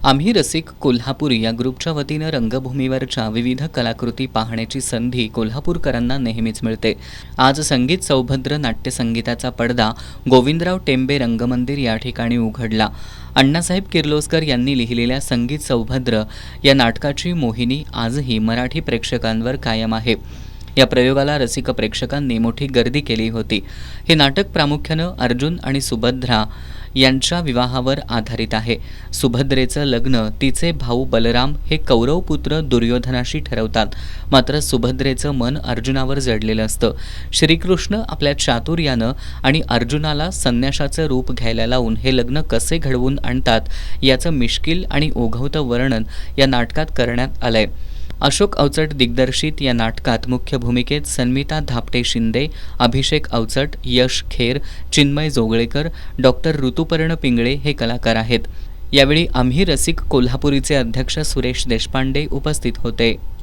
आम्ही रसिक कोल्हापूर या ग्रुपच्या वतीनं रंगभूमीवरच्या विविध कलाकृती पाहण्याची संधी कोल्हापूरकरांना नेहमीच मिळते. आज संगीत सौभद्र नाट्यसंगीताचा पडदा गोविंदराव टेंबे रंगमंदिर या ठिकाणी उघडला. अण्णासाहेब किर्लोस्कर यांनी लिहिलेल्या संगीत सौभद्र या नाटकाची मोहिनी आजही मराठी प्रेक्षकांवर कायम आहे. या प्रयोगाला रसिक प्रेक्षकांनी मोठी गर्दी केली होती. हे नाटक प्रामुख्यानं अर्जुन आणि सुभद्रा यांच्या विवाहावर आधारित आहे. सुभद्रेचं लग्न तिचे भाऊ बलराम हे कौरवपुत्र दुर्योधनाशी ठरवतात. मात्र सुभद्रेचं मन अर्जुनावर जडलेलं असतं. श्रीकृष्ण आपल्या चातुर्यानं आणि अर्जुनाला संन्याशाचं रूप घ्यायला लावून हे लग्न कसे घडवून आणतात याचं मिश्किल आणि ओघवतं वर्णन या नाटकात करण्यात आलंय. अशोक अवचट दिग्दर्शित या नाटकात मुख्य भूमिकेत सन्मिता धापटे शिंदे, अभिषेक अवचट, यश खेर, चिन्मय जोगळेकर, डॉक्टर ऋतुपर्ण पिंगळे हे कलाकार आहेत. यावेळी आम्ही रसिक कोल्हापुरीचे अध्यक्ष सुरेश देशपांडे उपस्थित होते.